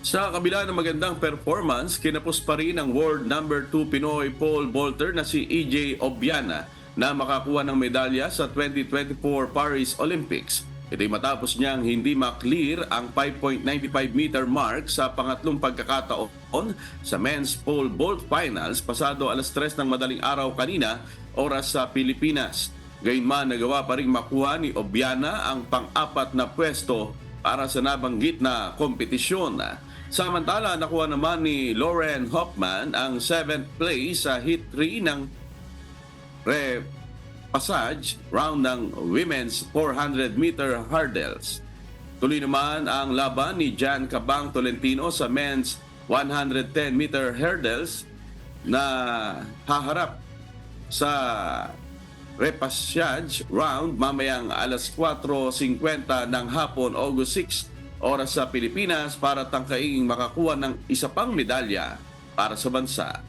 Sa kabila ng magandang performance, kinapos pa rin ang world number 2 Pinoy pole vaulter na si EJ Obiana na makakuha ng medalya sa 2024 Paris Olympics. Ito'y matapos niyang hindi maklear ang 5.95 meter mark sa pangatlong pagkakataon sa men's pole vault finals pasado alas 3 ng madaling araw kanina, oras sa Pilipinas. Gayunman, nagawa pa rin makuha ni Obiana ang pang-apat na pwesto para sa nabanggit na kompetisyon. Samantala, nakuha naman ni Lauren Hoffman ang 7th place sa Heat 3 ng Passage round ng women's 400-meter hurdles. Tuloy naman ang laban ni Jan Cabang Tolentino sa men's 110-meter hurdles na haharap sa repassage round mamayang alas 4:50 ng hapon, August 6, oras sa Pilipinas para tangkaing makakuha ng isa pang medalya para sa bansa.